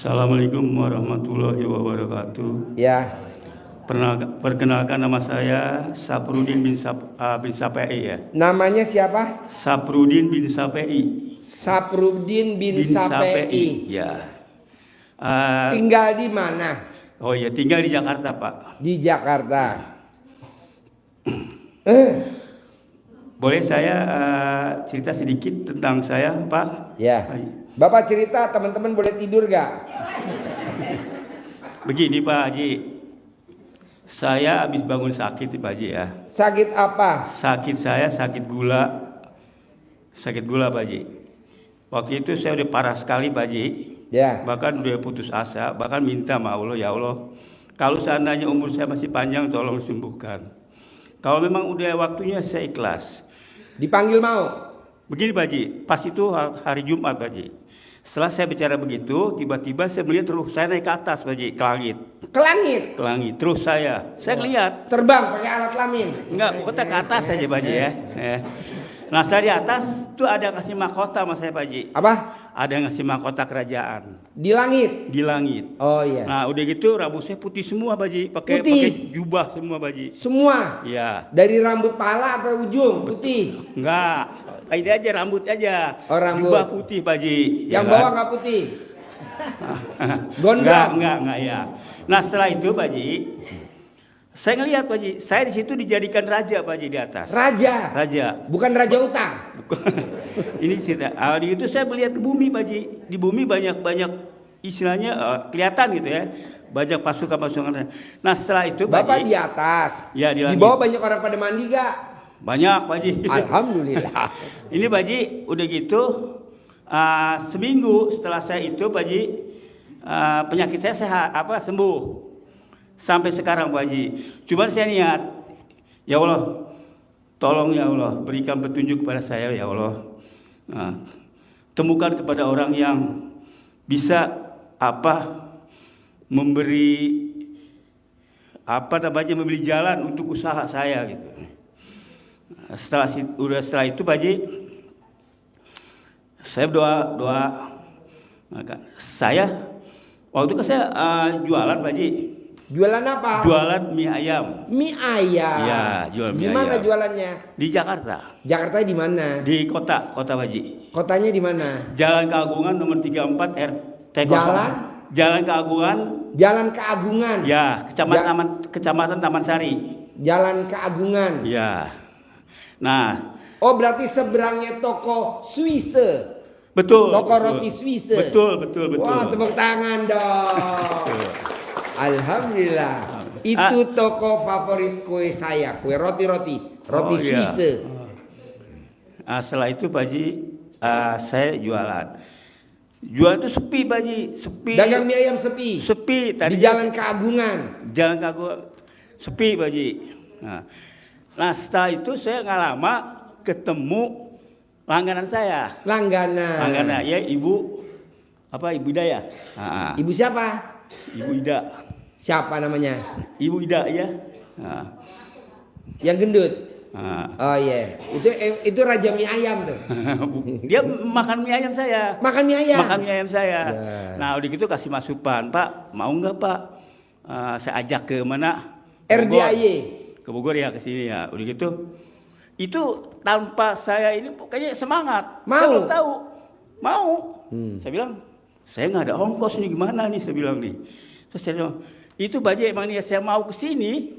Assalamualaikum warahmatullahi wabarakatuh. Ya, Perkenalkan nama saya Saprudin bin Sapei ya. namanya siapa? Saprudin bin Sapei. Saprudin bin Sapei. Ya. Tinggal di mana? Oh ya, tinggal di Jakarta Pak. Di Jakarta. Boleh saya cerita sedikit tentang saya Pak? Ya. Bapak cerita, teman-teman boleh tidur gak? Begini Pak Haji. Saya habis bangun sakit Pak Haji ya. Sakit apa? Sakit saya sakit gula. Sakit gula Pak Haji. Waktu itu saya udah parah sekali Pak Haji. Ya. Bahkan udah putus asa, bahkan minta sama Allah, ya Allah, kalau seandainya umur saya masih panjang tolong sembuhkan. Kalau memang udah waktunya saya ikhlas. Dipanggil mau? Begini Pak Haji, pas itu hari Jumat Pak Haji. Setelah saya bicara begitu, tiba-tiba saya melihat ruh saya naik ke atas Pak Haji, ke langit. Ke langit? Ke langit, terus saya lihat. Terbang pakai alat kelamin? Enggak, pokoknya ke atas saja Pak Haji ya. Nah saya di atas tuh ada kasih mahkota sama saya Pak Haji. Apa? Ada yang ngasih mahkota kerajaan. Di langit? Di langit. Oh iya. Nah udah gitu rambut saya putih semua Baji, pakai jubah semua Baji. Semua? Iya. Dari rambut pala sampai ujung putih? Enggak, ini aja rambut aja. Oh rambut. Jubah putih Baji. Yang ya bawah kan? nggak putih? Gondrong? Enggak ya. Nah setelah itu Baji, saya ngelihat Baji, saya di situ dijadikan raja Baji di atas. Raja? Raja. Bukan raja utang? Ini cerita. Di itu saya melihat ke bumi Baji. Di bumi banyak istilahnya kelihatan gitu ya. Banyak pasukan-pasukan. Nah setelah itu Bapak Baji, di atas? Ya di langit. Di bawah banyak orang pada mandi gak? Banyak Baji. Alhamdulillah. Ini Baji udah gitu seminggu setelah saya itu Baji penyakit saya sehat sembuh. Sampai sekarang Pak Haji. Cuman saya niat, ya Allah, tolong ya Allah, berikan petunjuk kepada saya ya Allah. Temukan kepada orang yang bisa memberi memberi jalan untuk usaha saya gitu. Setelah itu Pak Haji, saya doa. Saya waktu itu saya jualan Pak Haji. Jualan apa? Jualan mie ayam. Mie ayam. Ya, jual mie ayam. Di mana jualannya? Di Jakarta. Jakarta di mana? Di kota Baji. Kotanya di mana? Jalan Keagungan nomor 34 RT 0. Jalan Keagungan. Jalan Keagungan. Ya, Kecamatan Taman Sari. Jalan Keagungan. Ya. Nah, oh berarti seberangnya toko Swiss. Betul. Toko roti Swiss. Betul. Wah, tepuk tangan dong. Alhamdulillah. Itu toko favorit kue saya, kue roti Swiss. Iya. Setelah itu Pak Haji, saya jualan. Jualan itu sepi Pak Haji, sepi. Dagang mie ayam sepi. Sepi. Di Jalan Keagungan. Jalan Keagungan sepi Pak Haji. Nah setelah itu saya nggak lama ketemu langganan saya. Langganan ya Ibu Ida ya. Ibu siapa? Ibu Ida. Siapa namanya? Ibu Ida ya. Yang gendut. Oh iya. Itu raja mie ayam tuh. Dia makan mie ayam saya. Makan mie ayam. Makan mie ayam saya. Ya. Nah udah gitu kasih masukan, Pak, mau nggak Pak? Saya ajak ke mana? RDAY. Ke Bogor ya, ke sini ya. Udah gitu. Itu tanpa saya ini pokoknya semangat. Mau. Saya belum tahu. Mau. Saya bilang, saya nggak ada ongkos nih, gimana nih? Saya bilang nih. Terus saya bilang, itu Baji emang nih saya mau ke sini.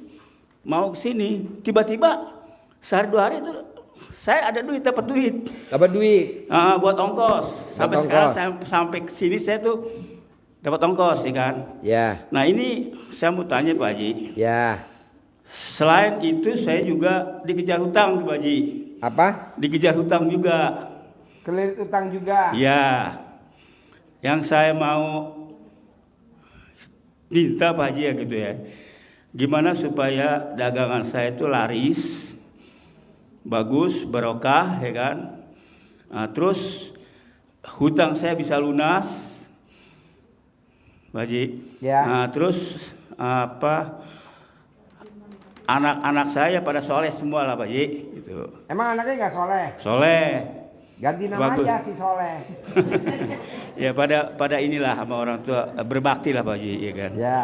Tiba-tiba sehari 2 hari itu saya ada duit, dapat duit. Dapat duit. Buat ongkos. Sampai ke sini saya tuh dapat ongkos ya kan. Ya. Nah ini saya mau tanya Pak Haji. Ya. Selain itu saya juga dikejar hutang Pak Haji. Apa? Dikejar hutang juga. Kelilit utang juga. Ya. Yang saya mau minta Pak Haji ya gitu ya. Gimana supaya dagangan saya itu laris, bagus, barokah ya kan. Terus hutang saya bisa lunas. Pak Haji. Ya. Terus anak-anak saya pada soleh semua lah Pak Haji gitu. Emang anaknya nggak soleh? Soleh. Ganti nama Bagus. aja si soleh. Ya pada inilah sama orang tua berbakti lah Pak Haji, ya kan. Ya.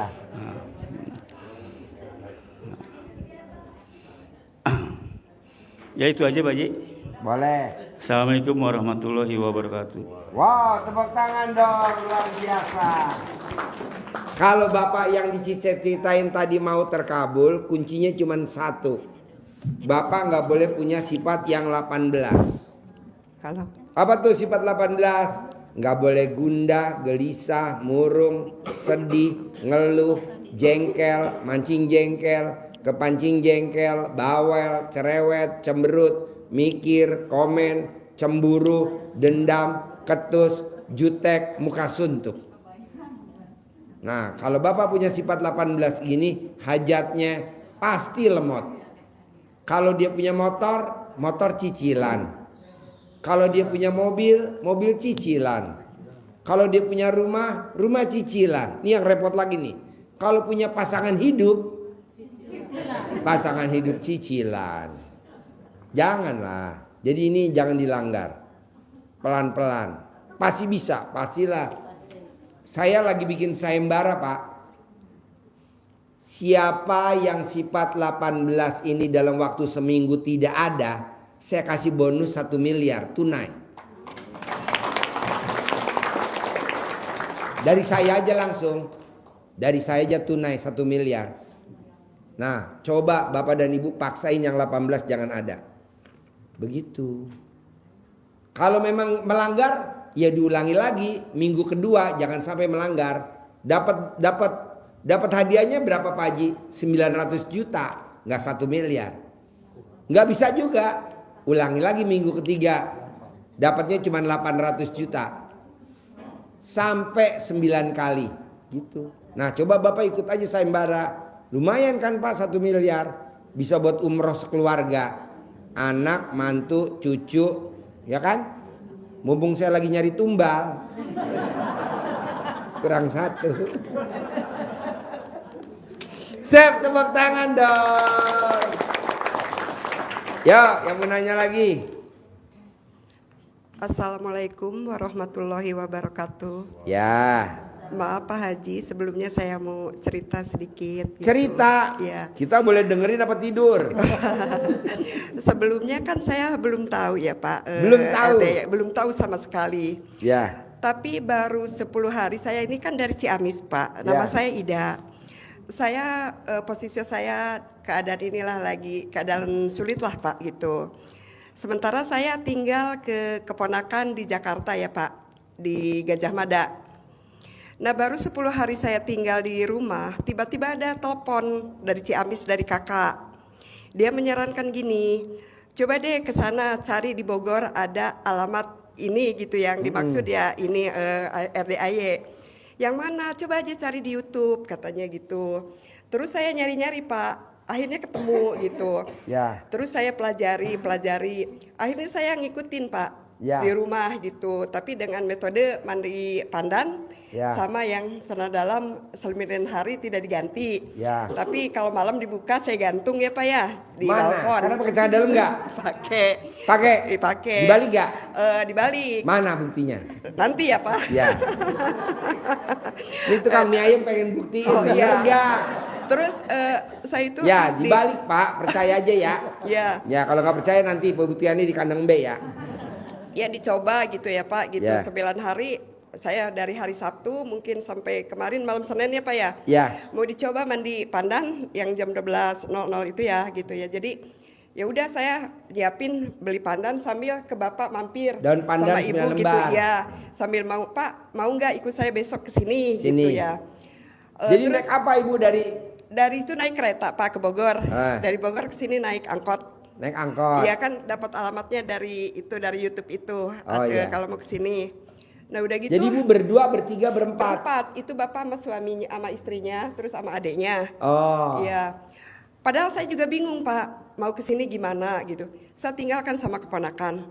Ya itu aja Pak Haji. Boleh. Assalamualaikum warahmatullahi wabarakatuh. Wow, tepuk tangan dong, luar biasa. Kalau Bapak yang diceritain tadi mau terkabul, kuncinya cuma satu. Bapak nggak boleh punya sifat yang 18. Kalau Apa tuh sifat 18? Nggak boleh gundah, gelisah, murung, sedih, ngeluh, jengkel, mancing jengkel, kepancing jengkel, bawel, cerewet, cemberut, mikir, komen, cemburu, dendam, ketus, jutek, muka suntuk. Nah, kalau Bapak punya sifat 18 ini, hajatnya pasti lemot. Kalau dia punya motor, motor cicilan. Kalau dia punya mobil, mobil cicilan. Kalau dia punya rumah, rumah cicilan. Ini yang repot lagi nih. Kalau punya pasangan hidup, pasangan hidup cicilan. Janganlah. Jadi ini jangan dilanggar. Pelan-pelan. Pasti bisa, pastilah. Saya lagi bikin sayembara, Pak. Siapa yang sifat 18 ini dalam waktu seminggu tidak ada, saya kasih bonus 1 miliar tunai. Dari saya aja langsung. Dari saya aja tunai 1 miliar. Nah, coba Bapak dan Ibu paksain yang 18 jangan ada. Begitu. Kalau memang melanggar, ya diulangi lagi. Minggu kedua jangan sampai melanggar. Dapat hadiahnya berapa Pak Haji? 900 juta, nggak 1 miliar. Nggak bisa juga. Ulangi lagi minggu ketiga. Dapatnya cuma 800 juta. Sampai 9 kali. Gitu. Nah coba Bapak ikut aja sayembara. Lumayan kan Pak 1 miliar. Bisa buat umroh sekeluarga. Anak, mantu, cucu. Ya kan? Mumpung saya lagi nyari tumbal. Kurang 1. Sip, tepuk tangan dong. Ya, yang mau nanya lagi. Assalamualaikum warahmatullahi wabarakatuh. Ya, Maaf Pak Haji, sebelumnya saya mau cerita sedikit. gitu. cerita. Ya. Kita boleh dengerin apa tidur? Sebelumnya kan saya belum tahu ya Pak. Belum tahu. Belum tahu sama sekali. Ya. Tapi baru 10 hari, saya ini kan dari Ciamis Pak. Nama Ya. saya Ida. Saya posisi saya keadaan inilah lagi keadaan sulit lah Pak gitu. Sementara saya tinggal ke keponakan di Jakarta ya Pak, di Gajah Mada. Nah baru 10 hari saya tinggal di rumah, tiba-tiba ada telepon dari Ciamis dari kakak. Dia menyarankan gini, coba deh ke sana cari di Bogor ada alamat ini gitu yang dimaksud ya ini RDAY. Yang mana? Coba aja cari di YouTube katanya gitu. Terus saya nyari-nyari Pak, akhirnya ketemu gitu. Ya. Terus saya pelajari. Akhirnya saya ngikutin Pak Ya. di rumah gitu. Tapi dengan metode mandi pandan Ya. sama yang celana dalam selimitan hari tidak diganti. Ya. Tapi kalau malam dibuka saya gantung ya Pak ya di Mana? balkon. Karena pakai celana dalam nggak? Pakai. Pakai. Dipakai. Dibalik nggak? Dibalik. Mana buktinya? Nanti ya Pak. Ya. Ini tukang mie ayam pengen buktiin, Oh, bener iya. nggak? Terus saya itu Ya, dibalik Pak, percaya aja ya. Ya. Ya, kalau nggak percaya nanti pembuktiannya di kandang B ya. Ya dicoba gitu ya Pak gitu. Ya. 9 hari saya dari hari Sabtu mungkin sampai kemarin malam Senin ya Pak ya. Ya. Mau dicoba mandi pandan yang jam 12.00 itu ya gitu ya. Jadi ya udah saya nyiapin beli pandan sambil ke Bapak mampir Daun pandan sama Ibu 9 gitu lembar. ya. Sambil mau Pak mau nggak ikut saya besok ke sini Sini. gitu ya. Jadi Terus naik apa Ibu dari itu naik kereta Pak ke Bogor. Ah. Dari Bogor ke sini naik angkot. naik angkot? Iya kan dapat alamatnya dari YouTube itu. iya. Kalau mau ke sini. Nah udah gitu. Jadi Ibu berdua, bertiga, berempat. Berempat. Itu bapak sama suaminya, sama istrinya, terus sama adiknya. Oh. Iya. Padahal saya juga bingung Pak, mau ke sini gimana gitu. Saya tinggalkan sama keponakan.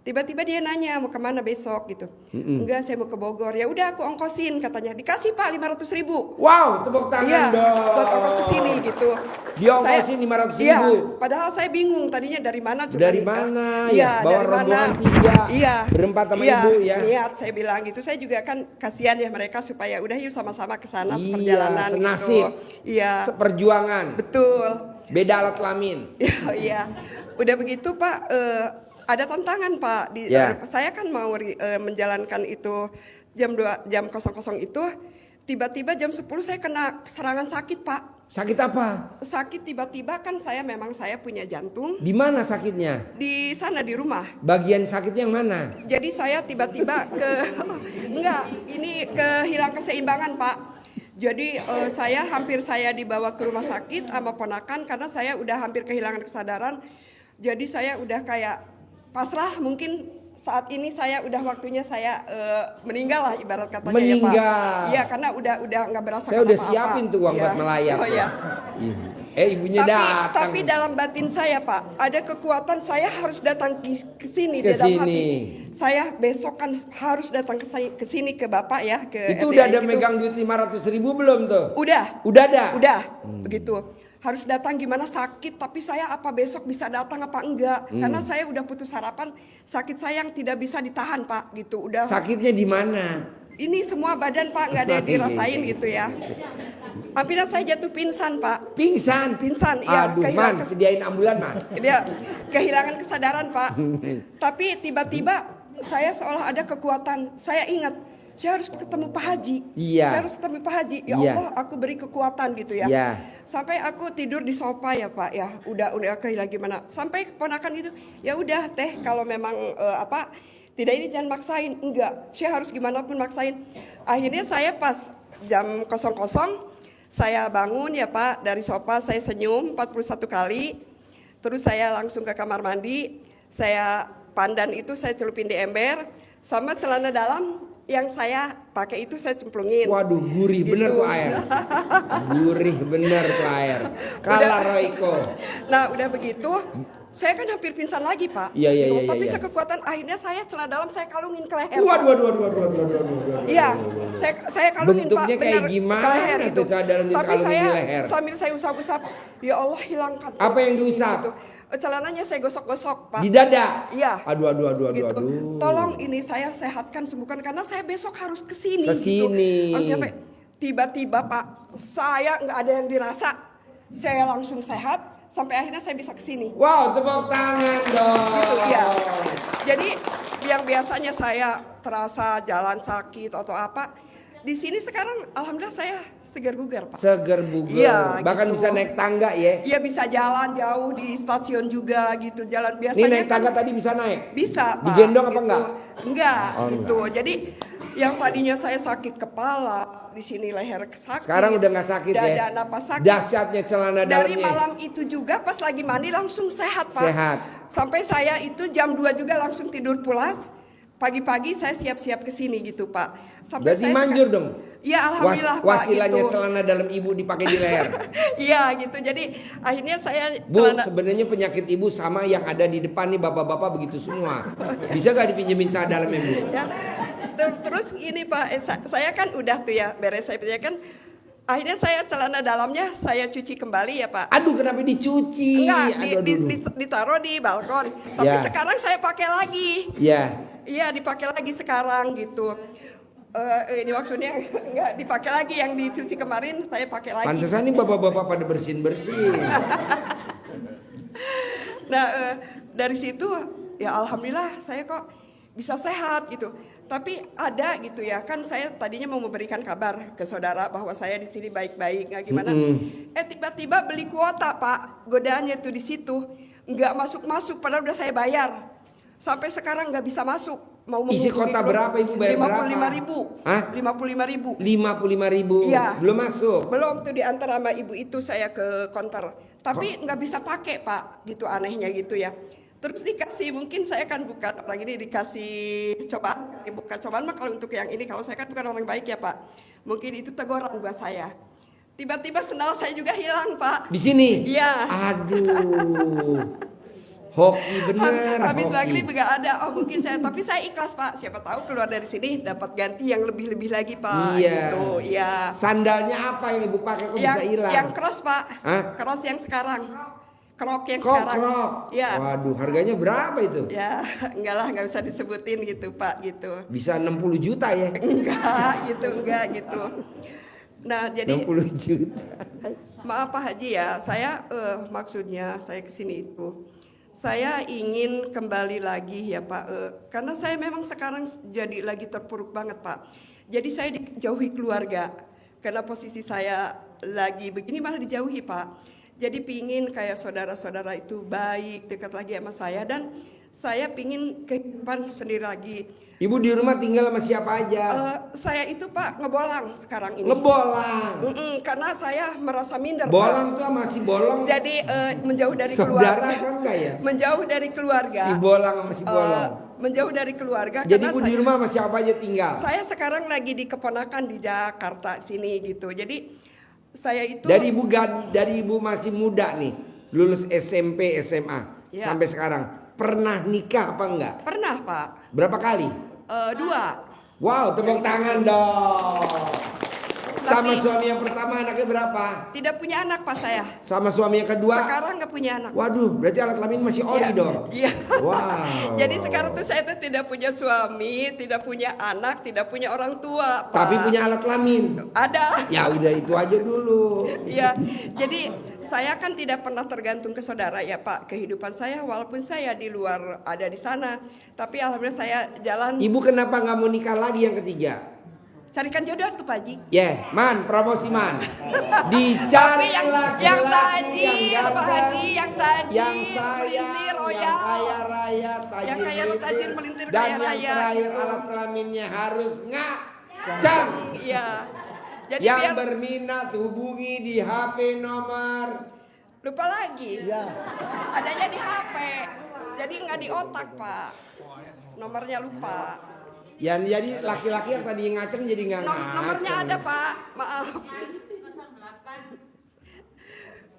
Tiba-tiba dia nanya mau kemana besok gitu. Enggak, saya mau ke Bogor. Ya udah aku ongkosin katanya. Dikasih Pak 500.000. Wow, tepuk tangan Iya, dong. buat ongkos ke sini gitu. Dia ongkosin 500.000. Iya, padahal saya bingung tadinya dari mana coba. Dari mana? Iya, Ya, bawa dari mana? rombongan 3. Iya. Berempat sama iya, ibu ya. Niat saya bilang gitu. Saya juga kan kasihan ya mereka supaya udah yuk sama-sama ke sana Iya, seperjalanan senasib. gitu. Iya. Seperjuangan. Betul. Beda alat kelamin. Iya. Udah begitu Pak, ada tantangan Pak. Ya. Saya kan mau menjalankan itu jam 00.00 itu. Tiba-tiba jam 10 saya kena serangan sakit Pak. Sakit apa? Sakit tiba-tiba kan saya punya jantung. Di mana sakitnya? Di sana di rumah. Bagian sakitnya yang mana? Jadi saya tiba-tiba ini kehilangan keseimbangan Pak. Jadi saya dibawa ke rumah sakit sama ponakan karena saya udah hampir kehilangan kesadaran. Jadi saya udah kayak pasrah, mungkin saat ini saya udah waktunya saya meninggal lah ibarat katanya Meninggal. ya Pak. Iya karena udah nggak berasa Saya udah apa-apa. siapin tuh uang Iya. buat melayang. Oh iya. Ibunya datang. Tapi dalam batin saya Pak, ada kekuatan saya harus datang ke sini Ke di dalam sini. hati. Saya besok kan harus datang ke sini ke Bapak ya, ke Itu RDI udah ada gitu. megang duit 500.000 belum tuh? Udah. Udah ada? Udah, begitu. Harus datang gimana sakit, tapi saya apa besok bisa datang apa enggak? Karena saya udah putus harapan, sakit saya yang tidak bisa ditahan Pak, gitu. Udah. Sakitnya di mana? Ini semua badan Pak nggak ada yang dirasain gitu ya. Akhirnya saya jatuh pingsan Pak. Pingsan. Pingsan, iya. Aduh man, sediain ambulan man. Dia kehilangan kesadaran Pak. Tapi tiba-tiba saya seolah ada kekuatan. Saya ingat, saya harus ketemu Pak Haji. Iya. Saya harus ketemu Pak Haji. Ya Iya. Allah, aku beri kekuatan gitu ya. Iya. Sampai aku tidur di sofa ya Pak ya. Udah kehilangan gimana. Sampai keponakan gitu, ya udah teh kalau memang tidak ini jangan maksain. Enggak, saya harus gimana pun maksain. Akhirnya saya pas jam 00 saya bangun ya Pak dari sofa, saya senyum 41 kali. Terus saya langsung ke kamar mandi. Saya pandan itu saya celupin di ember sama celana dalam yang saya pakai itu saya cemplungin. Waduh, gurih bener Gitu. tuh air. Gurih bener tuh air. Kalah Royko. Nah udah begitu, saya kan hampir pingsan lagi Pak. Iya, iya, iya, Tapi iya. saya kekuatan akhirnya saya celana dalam saya kalungin ke leher. Waduh. Iya, saya kalungin Bentuknya Pak. kayak benar, gimana ke leher tuh itu. celana dalam Tapi dikalungin saya di leher? sambil saya usap-usap, ya Allah hilangkan. Apa yang diusap? Gitu. Celananya saya gosok-gosok Pak. Di dada? Iya. Aduh. Gitu. Tolong ini saya sehatkan sembuhkan karena saya besok harus ke sini. Ke sini. Gitu. Harus nyampe. Tiba-tiba Pak, saya nggak ada yang dirasa. Saya langsung sehat sampai akhirnya saya bisa ke sini. Wow, tepuk tangan dong. Gitu ya. Jadi yang biasanya saya terasa jalan sakit atau apa, di sini sekarang alhamdulillah saya segar bugar Pak. Seger buger. Iya, Bahkan gitu. bisa naik tangga ya. Iya bisa jalan jauh di stasiun juga gitu. Jalan Ini biasanya naik tangga kan tadi bisa naik? bisa Pak. Digendong apa gitu. enggak? Enggak Oh, gitu. Jadi yang tadinya saya sakit kepala, di sini leher sakit. Sekarang udah nggak sakit ya? Dada napas sakit. Dahsyatnya celana Dari dalamnya. malam itu juga pas lagi mandi langsung sehat Pak. Sehat. Sampai saya itu jam 2 juga langsung tidur pulas. Pagi-pagi saya siap-siap ke sini gitu Pak. Sampai Berarti saya manjur dong. Iya alhamdulillah Pak. Wasilanya gitu. celana dalam ibu dipakai di leher. Iya gitu. Jadi akhirnya saya Bu, celana- sebenarnya penyakit ibu sama yang ada di depan nih bapak-bapak begitu semua. Bisa gak dipinjemin celana dalamnya Bu? Ya, terus ini Pak, saya kan udah tuh ya beres saya kan. Akhirnya saya celana dalamnya saya cuci kembali ya Pak. Aduh, kenapa dicuci? Enggak, Aduh. ditaruh di balkon. Tapi Ya. sekarang saya pakai lagi. Ya. Iya dipakai lagi sekarang gitu. Ini maksudnya enggak dipakai lagi yang dicuci kemarin saya pakai lagi. Pantesan nih bapak-bapak pada bersin-bersin. Nah dari situ ya alhamdulillah saya kok bisa sehat gitu. Tapi ada gitu ya kan saya tadinya mau memberikan kabar ke saudara bahwa saya di sini baik-baik nggak gimana. Tiba-tiba beli kuota Pak, godaannya tuh di situ nggak masuk padahal udah saya bayar. Sampai sekarang nggak bisa masuk. Mau Isi kota berapa Ibu bayar berapa? 55.000. Hah? 55.000. 55.000. Iya. Belum masuk. Belum tuh diantar sama ibu itu saya ke konter. Tapi nggak bisa pakai Pak, gitu anehnya gitu ya. Terus dikasih, mungkin saya kan bukan orang ini dikasih cobaan. Bukan cobaan mah kalau untuk yang ini, kalau saya kan bukan orang baik ya Pak. Mungkin itu teguran buat saya. Tiba-tiba sendal saya juga hilang Pak. Di sini? Iya. Aduh. Hoki bener. Habis hoki. maghrib nggak ada. Oh mungkin saya, tapi saya ikhlas Pak. Siapa tahu keluar dari sini dapat ganti yang lebih lagi Pak. Iya. Gitu, ya. Sandalnya apa yang ibu pakai kok bisa hilang? Yang cross Pak. Hah? Cross yang sekarang. Krok yang Kok sekarang. krok? Ya. Waduh, harganya berapa itu? Ya, enggak lah, nggak bisa disebutin gitu Pak, gitu. Bisa 60 juta ya? Enggak gitu. Nah, jadi 60 juta. maaf Pak Haji ya, saya maksudnya saya kesini itu, saya ingin kembali lagi ya Pak, karena saya memang sekarang jadi lagi terpuruk banget Pak. Jadi saya dijauhi keluarga, karena posisi saya lagi begini malah dijauhi Pak. Jadi pingin kayak saudara-saudara itu baik, dekat lagi sama saya, dan saya pingin kehidupan sendiri lagi. Ibu di rumah tinggal sama siapa aja? Saya itu Pak ngebolang sekarang ini. Ngebolang. Karena saya merasa minder Bolang Pak. tuh masih bolong. Jadi menjauh dari Saudara keluarga. kan enggak ya? Menjauh dari keluarga. Si bolang sama si bolong. Menjauh dari keluarga. Jadi karena ibu di rumah sama siapa aja tinggal? saya sekarang lagi di keponakan di Jakarta sini gitu. Jadi saya itu Dari ibu masih muda nih, lulus SMP, SMA Ya. sampai sekarang pernah nikah apa enggak? pernah Pak Berapa kali? 2. Wow, tepuk tangan dong. Sama Tapi- suami yang pertama anaknya berapa? Tidak punya anak Pak saya. Sama suami yang kedua? Sekarang nggak punya anak. Waduh, berarti alat kelamin masih ori Iya, dong. Iya. Wow. Jadi sekarang tuh saya tuh tidak punya suami, tidak punya anak, tidak punya orang tua, Pak. Tapi punya alat kelamin. Ada. Ya udah itu aja dulu. Iya. Jadi saya kan tidak pernah tergantung ke saudara ya Pak. Kehidupan saya walaupun saya di luar ada di sana, tapi alhamdulillah saya jalan Ibu kenapa nggak mau nikah lagi yang ketiga? carikan jodoh tuh Pak Haji. Man, promosi man. Tapi Dicari yang laki-laki tadi, yang Pak ganteng, Haji, yang tadi, yang sayang, melintir, yang royal. kaya raya, Yang kaya tajir, melintir, dan kaya yang raya, terakhir gitu. alat kelaminnya harus ngacang. Iya. Jadi Yang biar berminat hubungi di HP nomor. lupa lagi. Adanya di HP. Jadi nggak di otak Pak. Nomornya lupa. Yang jadi laki-laki yang tadi ngaceng jadi nggak Nomornya ngaceng. ada Pak. Maaf.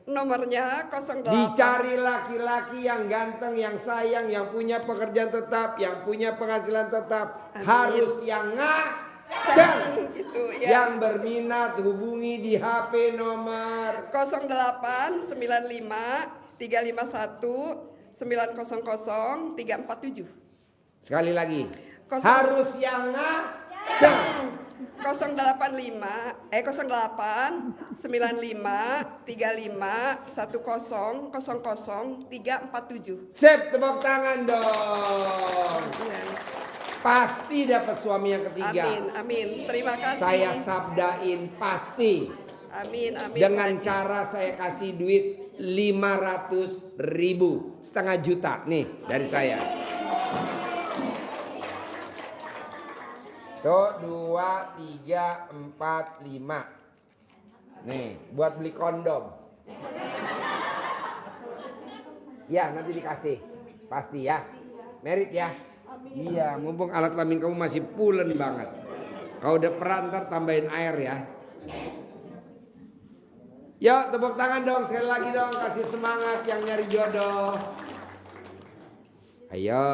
Nomornya 08. Dicari laki-laki yang ganteng, yang sayang, yang punya pekerjaan tetap, yang punya penghasilan tetap. Amin. Harus yang ngaceng. Gitu ya. Yang berminat hubungi di HP nomor 08 95 351 900 347. sekali lagi. Kosong- Harus yang ngaceng. 08 95 35 10 00 347. Sip, tepuk tangan dong. Pasti dapat suami yang ketiga. Amin, amin. Terima kasih. Saya sabdain pasti. Amin, amin. Dengan Pak Haji. cara saya kasih duit 500.000, setengah juta nih dari saya. Tuh 2, 3, 4, 5. Nih buat beli kondom. Ya nanti dikasih, pasti ya. Merit ya. Iya, mumpung alat kelamin kamu masih pulen banget. Kalau udah peran ntar tambahin air ya. Yuk tepuk tangan dong, sekali lagi dong, kasih semangat yang nyari jodoh. Ayo.